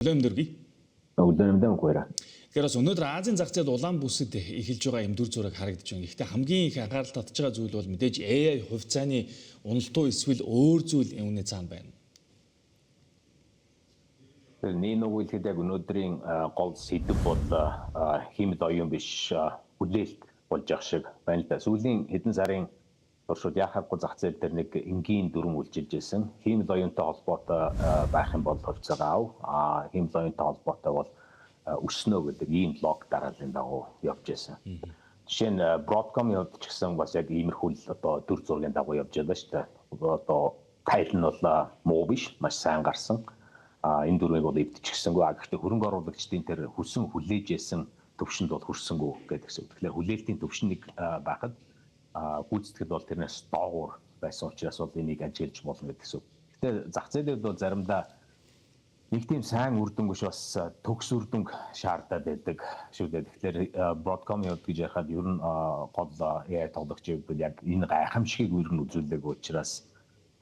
Өнөөдөр Өглөөнөмдөө гуйра. Тэгэхээр бас өнөөдөр Азийн зах зээлд улаан бүсэд эхэлж байгаа юм дүр зураг харагдаж байна. Гэхдээ хамгийн их анхаарал татж байгаа зүйл бол мэдээж AI хувьцааны уналтуу эсвэл өөр зүйл үүний цаана байна. Нэг үгэлхэд яг өнөөдрийн гол сэдэв бол хиймэл оюун биш хүлээлт болж явах шиг байна л да. Сүүлийн хэдэн сарын туршид яхахгүй зах зээл дээр нэг энгийн дүрм үйлчилж байсан. Хиймэл оюунтай холбоотой байх юм бол хувьцаагаа ав. Хиймэл оюунтай холбоотой бол өснө гэдэг ийм лог дарааллын дагуу явж байсан. Жишээ нь Broadcom-ийн хувьд ч гэсэн бас яг иймэрхүү одоо дүр зургийн дагуу явж байгаа шүү дээ. Одоо тайл нь бол муу биш, маш сайн гарсан. Энэ дүрмийг бол эвдчихсэнгүй. Гэхдээ хөрөнгө оруулагчдын тэр хүсэн хүлээж яасан төвшөнд бол хүрсэнгүй гэдэг. Тэгэхээр хүлээлтийн төвшин нэг байхад гүйцэтгэл бол тэрнээс доогуур байсан учраас бол энийг ажиглаж болно гэдэг. Гэхдээ зах зээлийн бол заримдаа нэг тийм сайн үр дүн биш бас төгс үр дүн шаардаад байдаг шүү дээ. Тэгэхээр Broadcom-ийн хувьд гэж ярихад ер нь гол AI тоглогчид бол яг энэ гайхамшигыг ер нь үзүүлдэг учраас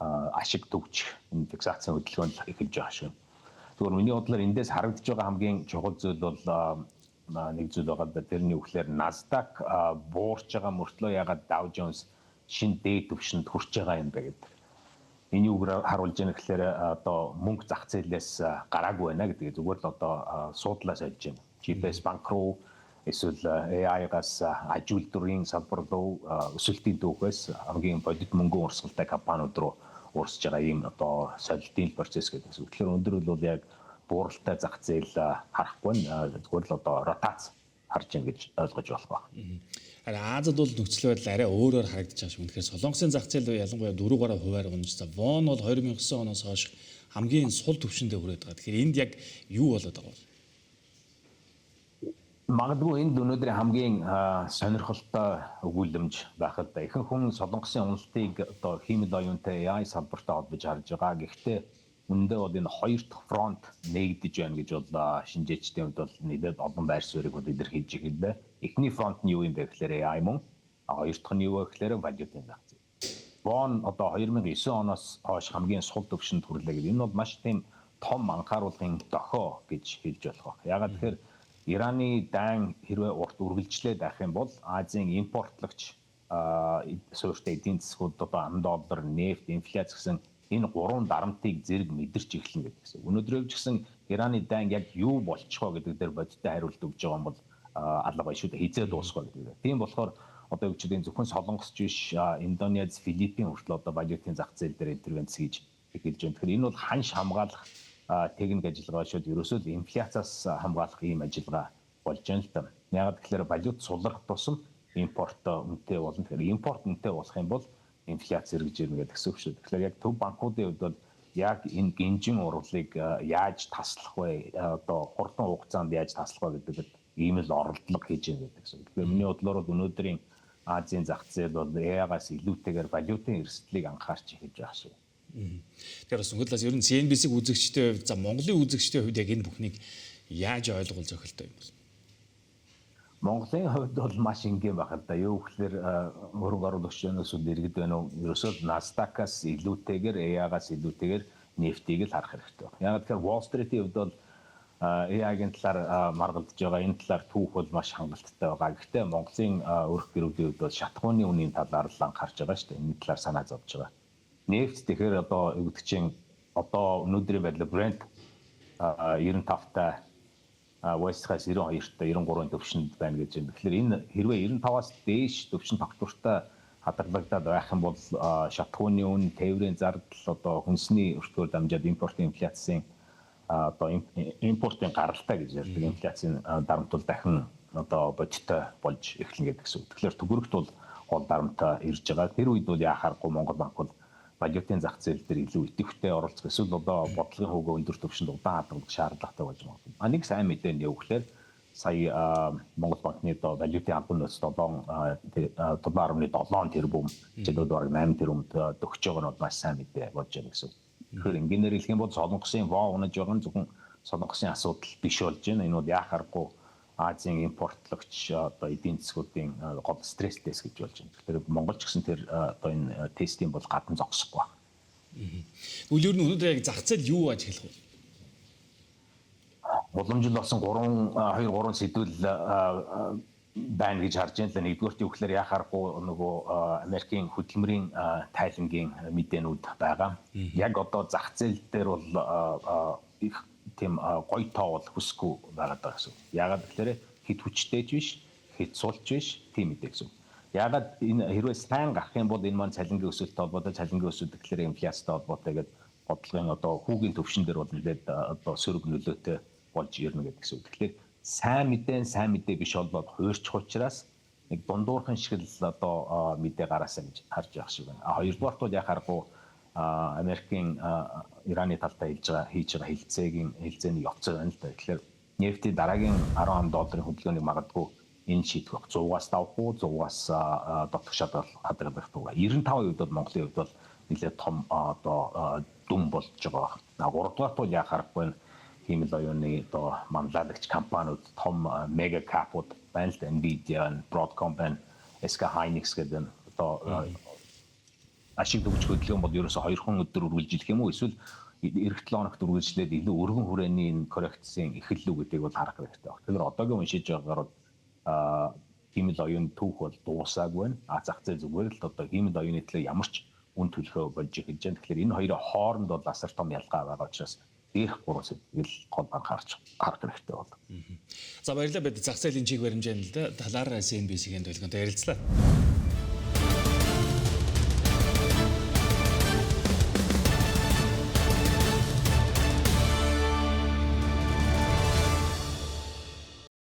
ашиг төгч энэ фиксацийн хөдөлгөөнд эхэлж байгаа шүү. Тэгвэл миний бодлоор эндээс харагдаж байгаа хамгийн чухал зүйл бол нэг зүйл байгаа. Тэрний үгээр Nasdaq буурч байгаа мөртлөө ягаад Dow Jones шинэ дээд түвшинд хүрч байгаа юм бэ гэдэг. Энэ үгээр харуулж байгаа гэхээр одоо мөнгө зах зээлээс гараагүй байна гэдэг. Зүгээр л одоо суудлаас олж байна. GPS банк руу эсвэл AI-гаас аж үйлдвэрийн салбар руу өсөлтийн төвхөөс хамгийн бодит мөнгө урсгалтай компаниуд руу урсж байгаа ийм одоо солилтын процесс гэдэг. Тэгэхээр өндөр бол яг бууралтай зах зээл харахгүй зүгээр л одоо ротац харж ийн гэж ойлгож болох байна. Харин Азад бол нөхцөл байдал арай өөрөөр харагдаж байгаа шүү. Тэгэхээр Солонгосын зах зээл ялангуяа 4 хувиар унжсан. Вон бол 2009 оноос хойш хамгийн сул түвшиндээ хүрээд байгаа. Тэгэхээр энд яг юу болоод байгаа вэ? Магадгүй энд өнөөдрийн хамгийн сонирхолтой өгүүлэмж байх л да. Ихэнх хүн Солонгосын уналтыг одоо хиймэл оюунтай AI салбартай холбож харж байгаа. Гэхдээ үндэ бол энэ хоёр дахь фронт нэгдэж байна гэж бол шинжээчдийн хувьд бол нэлээд олон байр суурийг бол илэрхийлж игэлээ. Эхний фронт нь юу юм бэ гэхээр AI мөн. Хоёр дахь нь юу вэ гэхээр валютын зах зээл. Бон одоо 2009 оноос хойш хамгийн сул түвшинд хүрлээ гэдэг. Энэ бол маш тийм том анхааруулгын дохио гэж хэлж болох. Ягаад гэхээр Ираны дан хэрвээ урт үргэлжлээд байх юм бол Азийн импортлагч суурьтай эдийн засгууд одоо $1, нефт, инфляц гэсэн энэ гурван дарамтыг зэрэг мэдэрч эхэлнэ гэдэг. Өнөөдрөө ч гэсэн Ираны дан яг юу болчих вэ гэдэг дээр бодиттой хариулт өгж байгаа юм бол алга bay шүү дээ. Хизээ дуусах вэ гэдэг. Тийм болохоор одоо үгчдийн зөвхөн Солонгос биш, Индонез, Филиппин хүртэл одоо валютын зах зээл дээр интервенц хийж эхэлж байна. Тэгэхээр энэ бол ханш хамгаалах техник ажиллагаа шүүд ерөөсөө л инфляцаас хамгаалах ийм ажиллагаа болж байна л да. Яг тэгэхээр валют сулрах тусам импорт үнэтэй болно. Тэгэхээр импорт үнэтэй болох юм бол инфляц эргэж ирнэ гэдэг үг шүү. Тэгэхээр яг төв банкуудын хувьд бол яг энэ гинжин урвалыг яаж таслах вэ? Одоо хурдан хугацаанд яаж таслах вэ гэдэг ийм л оролдлого хийж байгаа гэдэг үг. Тэгэхээр миний бодлоор бол өнөөдрийн Азийн зах зээл бол AI-гаас илүүтэйгээр валютын эрсдлийг анхаарч эхэлж байгаа шүү. Тэгэхээр бас өнгөлөөс ер нь CNBC-г үзэгчтэй хувьд за Монголын үзэгчтэй хувьд яг энэ бүхнийг яаж ойлгуул зохилтой юм бол? Монголын хувьд бол маш энгийн байх л да. Юу гэхээр хөрөнгө оруулагчдаас иргэд байна уу? Ерөөсөө Nasdaq-аас илүүтэйгээр AI-гаас илүүтэйгээр нефтийг л харах хэрэгтэй байна. Яг тэгэхээр Wall Street-ийн хувьд бол AI-гийн талаар маргалдж байгаа. Энэ талаар түүх бол маш хангалттай байгаа. Гэхдээ Монголын өрх гэрүүдийн хувьд бол шатхууны үнийн талаар л анхаарч байгаа шүү дээ. Энэ талаар санаа зовж байгаа. Нефт тэгэхээр одоо өвдөг чинь одоо өнөөдрийн байдлаар Brent 95-тай West-аас 92-тай 93-ын төвшөнд байна гэж байна. Тэгэхээр энэ хэрвээ 95-аас дээш төвшин тогтвортой хадгалагдаад байх юм бол шатхууны үн, тээврийн зардал, одоо хүнсний өртгөөр дамжаад импортын инфляцийн одоо импортын гаралтай гэж ярьдаг инфляцийн дарамтууд дахин одоо бодиттой болж эхэлнэ гэдэг үг. Тэгэхээр төгрөгт бол гол дарамтаа ирж байгаа. Тэр үед бол яхаарахгүй Монгол банк бол валютын зах зээл дээр илүү идэвхтэй оролцох эсвэл одоо бодлогын хөвгөө өндөр түвшинд удаан хадгалах шаардлагатай болж байна. Нэг сайн мэдээ нь юу гэхээр сая Монгол банкны одоо валютын албан нөөц 7.7 тэрбум жилүүд бараг 8 тэрбумд төгсөж байгаа нь маш сайн мэдээ болж байна гэсэн. Тэгэхээр ингээнээр хэлэх юм бол Солонгосын воо унаж байгаа нь зөвхөн Солонгосын асуудал биш болж байна. Энэ бол яхаарахгүй Азийн импортлагч одоо эдийн засгуудын гол стресс тест гэж болж байна. Тэгэхээр Монголч гэсэн тэр одоо энэ тестийн бол гадна зогсохгүй байна. Үл ер нь өнөөдөр яг зах зээл юу ажиглах вэ? уламжил болсон 2 3 сэдвэл байна гэж харж байна л да. Нэгдүгээрт юу гэхээр яхаарахгүй нөгөө Америкийн хөдөлмөрийн тайлангийн мэдээнүүд байгаа. Яг одоо зах зээл дээр бол их тийм гоё тоо бол хүсэхгүй байгаад байгаа гэсэн. Яагаад гэхээр хэд хүчтэйч биш, хэд сулч биш тийм мэдээ гэсэн. Яагаад энэ хэрвээ сайн гарах юм бол энэ маань цалингийн өсөлттэй холбоотой, цалингийн өсөлт гэхээр инфляцтай холбоотой гэдэг бодлогын одоо хүүгийн төвшин дээр бол ингээд одоо сөрөг нөлөөтэй болж ирнэ гэдэг гэсэн. Тэгэхээр сайн мэдээ биш болоод хуурчих учраас нэг дундуурхан шиг л одоо мэдээ гараасаа гэж харж явах шиг байна. Хоёрдугаарт бол яхаарахгүй Америкийн Ираны талтай хийж байгаа хилцээний явцаа байна л да. Тэгэхээр нефтийн дараагийн $10 хөдөлгөөнийг магадгүй энэ шийдэх 100-аас давхгүй 100-аас дотгошоод хадгалах байгаа. 95% бол Монголын хувьд бол нэлээд том одоо дүн болж байгаа. 3-дугаарт бол яхаарахгүй хиймэл оюуны одоо манлайлагч компаниуд том мега капууд байна л да. Nvidia, Broadcom байна, SK Hynix гэдэг одоо ашиг төгс хөдөлгөөн бол ерөөсө 2 өдөр үргэлжлэх юм уу эсвэл эх 7 хоногт үргэлжлээд илүү өргөн хүрээний энэ коррекцийн эхэллүү гэдгийг бол харах хэрэгтэй байна. Тэгэхээр одоогийн уншиж байгаагаар хиймэл оюуны түүх бол дуусаагүй байна. Зах зээл зүгээр л одоо хиймэл оюуны төлөө ямар ч үн төлөхөө болж эхэлж байна. Тэгэхээр энэ хоёрын хооронд бол асар том ялгаа байгаа учраас дээрх 3 сэдвийг гол анхаарч харах хэрэгтэй бол. За баярлалаа бид зах зээлийн чиг баримжааны талаар CNBC-ийн төлгөөнтэй ярилцлаа.